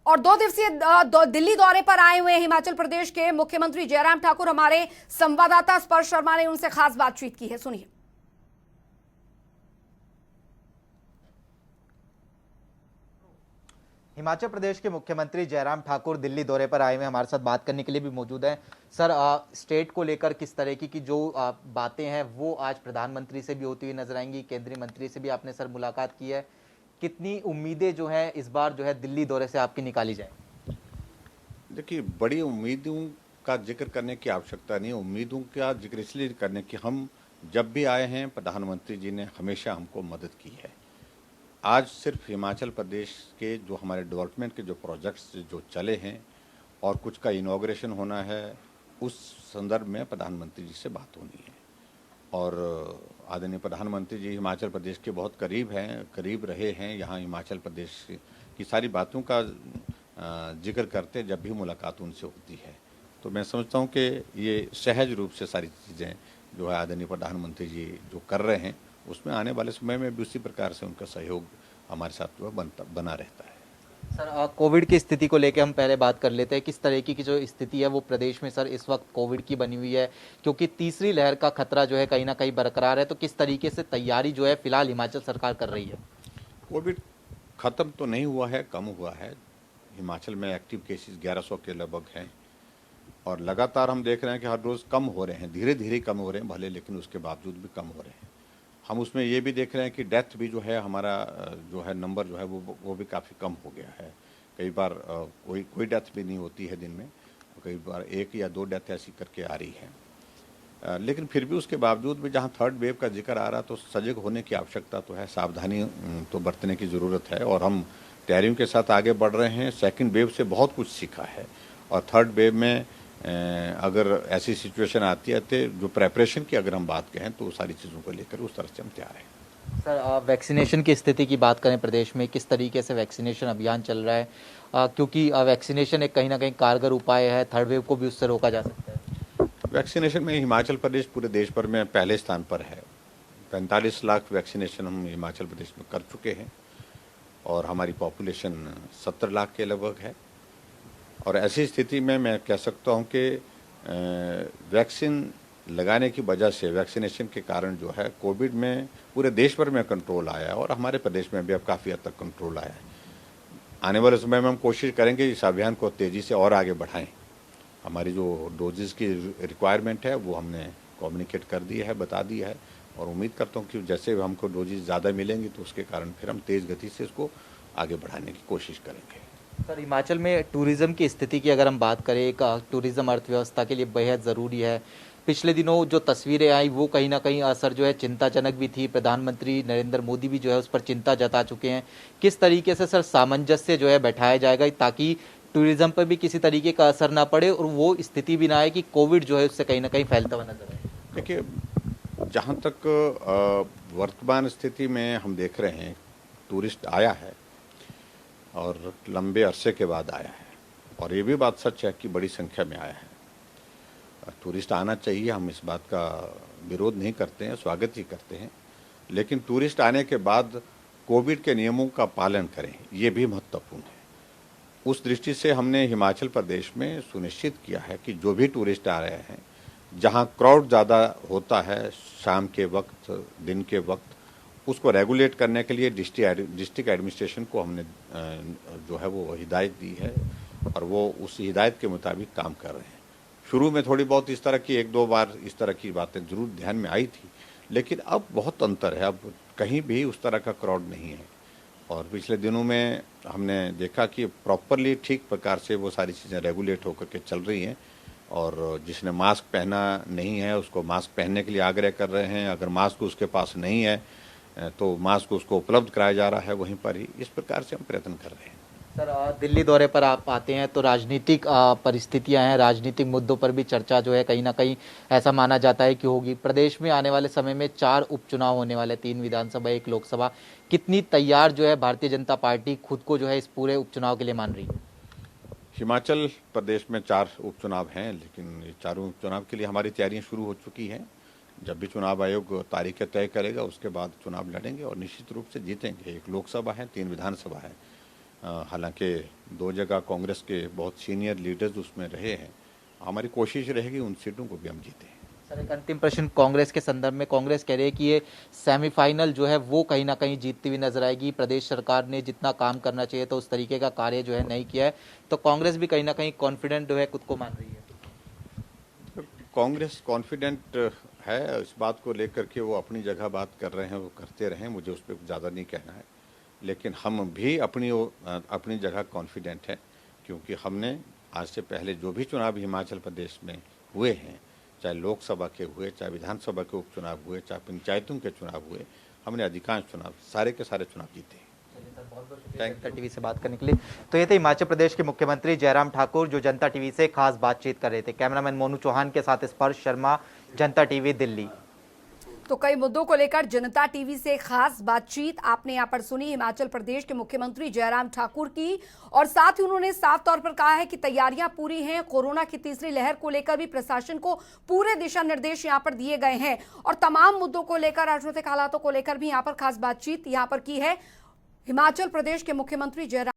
और 2 दिवसीय दिल्ली दौरे पर आए हुए हिमाचल प्रदेश के मुख्यमंत्री जयराम ठाकुर। हमारे संवाददाता स्पर्श शर्मा ने उनसे खास बातचीत की है, सुनिए। हिमाचल प्रदेश के मुख्यमंत्री जयराम ठाकुर दिल्ली दौरे पर आए हुए हमारे साथ बात करने के लिए भी मौजूद हैं। सर, स्टेट को लेकर किस तरह की जो बातें हैं वो आज प्रधानमंत्री से भी होती हुई नजर आएंगी, केंद्रीय मंत्री से भी आपने सर मुलाकात की है। कितनी उम्मीदें जो है इस बार जो है दिल्ली दौरे से आपकी निकाली जाए? देखिए, बड़ी उम्मीदों का जिक्र करने की आवश्यकता नहीं है। उम्मीदों का जिक्र इसलिए करने की, हम जब भी आए हैं प्रधानमंत्री जी ने हमेशा हमको मदद की है। आज सिर्फ हिमाचल प्रदेश के जो हमारे डेवलपमेंट के जो प्रोजेक्ट्स जो चले हैं और कुछ का इनॉग्रेशन होना है, उस संदर्भ में प्रधानमंत्री जी से बात होनी है। और आदरणीय प्रधानमंत्री जी हिमाचल प्रदेश के बहुत करीब हैं, करीब रहे हैं। यहाँ हिमाचल प्रदेश की सारी बातों का जिक्र करते जब भी मुलाकात उनसे होती है, तो मैं समझता हूँ कि ये सहज रूप से सारी चीज़ें जो है आदरणीय प्रधानमंत्री जी जो कर रहे हैं, उसमें आने वाले समय में भी उसी प्रकार से उनका सहयोग हमारे साथ जो है बना रहता है। सर, कोविड की स्थिति को लेकर हम पहले बात कर लेते हैं। किस तरह की जो स्थिति है वो प्रदेश में सर इस वक्त कोविड की बनी हुई है, क्योंकि तीसरी लहर का खतरा जो है कहीं ना कहीं बरकरार है, तो किस तरीके से तैयारी जो है फिलहाल हिमाचल सरकार कर रही है? कोविड खत्म तो नहीं हुआ है, कम हुआ है। हिमाचल में एक्टिव केसेस 1100 के लगभग हैं और लगातार हम देख रहे हैं कि हर रोज़ कम हो रहे हैं, धीरे धीरे कम हो रहे हैं भले, लेकिन उसके बावजूद भी कम हो रहे हैं। हम उसमें ये भी देख रहे हैं कि डेथ भी जो है हमारा जो है नंबर जो है वो भी काफ़ी कम हो गया है। कई बार कोई डेथ भी नहीं होती है दिन में, कई बार 1 या 2 डेथ ऐसी करके आ रही है। लेकिन फिर भी उसके बावजूद भी जहाँ थर्ड वेव का जिक्र आ रहा, तो सजग होने की आवश्यकता तो है, सावधानी तो बरतने की ज़रूरत है और हम तैयारियों के साथ आगे बढ़ रहे हैं। सेकंड वेव से बहुत कुछ सीखा है और थर्ड वेव में अगर ऐसी सिचुएशन आती है तो जो प्रेपरेशन की अगर हम बात कहें तो सारी चीज़ों को लेकर उस तरह से हम तैयार हैं। सर, वैक्सीनेशन की स्थिति की बात करें, प्रदेश में किस तरीके से वैक्सीनेशन अभियान चल रहा है? क्योंकि वैक्सीनेशन एक कहीं ना कहीं कारगर उपाय है, थर्ड वेव को भी उससे रोका जा सकता है। वैक्सीनेशन में हिमाचल प्रदेश पूरे देश भर में पहले स्थान पर है। 45 लाख वैक्सीनेशन हम हिमाचल प्रदेश में कर चुके हैं और हमारी पॉपुलेशन 70 लाख के लगभग है। और ऐसी स्थिति में मैं कह सकता हूं कि वैक्सीन लगाने की वजह से, वैक्सीनेशन के कारण जो है कोविड में पूरे देश भर में कंट्रोल आया है और हमारे प्रदेश में भी अब काफ़ी हद तक कंट्रोल आया है। आने वाले समय में हम कोशिश करेंगे इस अभियान को तेज़ी से और आगे बढ़ाएं। हमारी जो डोजेज़ की रिक्वायरमेंट है वो हमने कम्युनिकेट कर दी है, बता दी है और उम्मीद करता हूँ कि जैसे हमको डोजेज़ ज़्यादा मिलेंगी तो उसके कारण फिर हम तेज़ गति से इसको आगे बढ़ाने की कोशिश करेंगे। सर, हिमाचल में टूरिज्म की स्थिति की अगर हम बात करें, एक टूरिज्म अर्थव्यवस्था के लिए बेहद ज़रूरी है। पिछले दिनों जो तस्वीरें आई वो कहीं ना कहीं असर जो है चिंताजनक भी थी। प्रधानमंत्री नरेंद्र मोदी भी जो है उस पर चिंता जता चुके हैं। किस तरीके से सर सामंजस्य जो है बैठाया जाएगा ताकि टूरिज्म पर भी किसी तरीके का असर ना पड़े और वो स्थिति भी ना आए कि कोविड जो है उससे कहीं ना कहीं फैलता हुआ नजर आए? देखिए, जहाँ तक वर्तमान स्थिति में हम देख रहे हैं, टूरिस्ट आया है और लंबे अरसे के बाद आया है और ये भी बात सच है कि बड़ी संख्या में आया है। टूरिस्ट आना चाहिए, हम इस बात का विरोध नहीं करते हैं, स्वागत ही करते हैं, लेकिन टूरिस्ट आने के बाद कोविड के नियमों का पालन करें, ये भी महत्वपूर्ण है। उस दृष्टि से हमने हिमाचल प्रदेश में सुनिश्चित किया है कि जो भी टूरिस्ट आ रहे हैं, जहाँ क्राउड ज़्यादा होता है शाम के वक्त, दिन के वक्त, उसको रेगुलेट करने के लिए डिस्ट्रिक्ट एडमिनिस्ट्रेशन को हमने जो है वो हिदायत दी है और वो उस हिदायत के मुताबिक काम कर रहे हैं। शुरू में थोड़ी बहुत इस तरह की 1-2 बार इस तरह की बातें ज़रूर ध्यान में आई थी, लेकिन अब बहुत अंतर है, अब कहीं भी उस तरह का क्राउड नहीं है और पिछले दिनों में हमने देखा कि प्रॉपरली ठीक प्रकार से वो सारी चीज़ें रेगुलेट होकर के चल रही हैं और जिसने मास्क पहना नहीं है उसको मास्क पहनने के लिए आग्रह कर रहे हैं। अगर मास्क उसके पास नहीं है तो मास्क उसको उपलब्ध कराया जा रहा है वहीं पर ही। इस प्रकार से हम प्रयत्न कर रहे हैं। सर, दिल्ली दौरे पर आप आते हैं तो राजनीतिक परिस्थितियां हैं, राजनीतिक मुद्दों पर भी चर्चा जो है कहीं ना कहीं ऐसा माना जाता है कि होगी। प्रदेश में आने वाले समय में 4 उपचुनाव होने वाले, 3 विधानसभा 1 लोकसभा। कितनी तैयार जो है भारतीय जनता पार्टी खुद को जो है इस पूरे उपचुनाव के लिए मान रही है? हिमाचल प्रदेश में 4 उपचुनाव हैं, लेकिन ये चारों उपचुनाव के लिए हमारी तैयारियां शुरू हो चुकी हैं। जब भी चुनाव आयोग तारीखें तय करेगा उसके बाद चुनाव लड़ेंगे और निश्चित रूप से जीतेंगे। 1 लोकसभा है, 3 विधानसभा है हालांकि 2 जगह कांग्रेस के बहुत सीनियर लीडर्स उसमें रहे हैं। हमारी कोशिश रहेगी उन सीटों को भी हम जीतें। सर, एक अंतिम प्रश्न कांग्रेस के संदर्भ में। कांग्रेस कह रही है कि ये सेमीफाइनल जो है वो कहीं ना कहीं जीतती हुई नजर आएगी। प्रदेश सरकार ने जितना काम करना चाहिए तो उस तरीके का कार्य जो है नहीं किया है, तो कांग्रेस भी कहीं ना कहीं कॉन्फिडेंट जो है खुद को मान रही है। कांग्रेस कॉन्फिडेंट है इस बात को लेकर के, वो अपनी जगह बात कर रहे हैं, वो करते रहें, मुझे उस पर ज़्यादा नहीं कहना है। लेकिन हम भी अपनी जगह कॉन्फिडेंट हैं, क्योंकि हमने आज से पहले जो भी चुनाव हिमाचल प्रदेश में हुए हैं, चाहे लोकसभा के हुए, चाहे विधानसभा के उपचुनाव हुए, चाहे पंचायतों के चुनाव हुए, हमने अधिकांश चुनाव, सारे के सारे चुनाव जीते हैं। जनता टीवी से बात करने के लिए। तो ये थे हिमाचल प्रदेश के मुख्यमंत्री जयराम ठाकुर जो जनता टीवी से खास बातचीत कर रहे थे। कैमरामैन मोनू चौहान के साथ स्पर्श शर्मा, जनता टीवी, दिल्ली। तो कई मुद्दों को लेकर जनता टीवी से खास बातचीत आपने यहां पर सुनी हिमाचल प्रदेश के मुख्यमंत्री जयराम ठाकुर की, और साथ ही उन्होंने साफ तौर पर कहा है कि तैयारियां पूरी हैं। कोरोना की तीसरी लहर को लेकर भी प्रशासन को पूरे दिशा निर्देश यहां पर दिए गए हैं, और तमाम मुद्दों को लेकर, राजनीतिक हालातों को लेकर भी यहां पर खास बातचीत यहां पर की है हिमाचल प्रदेश के मुख्यमंत्री जयराम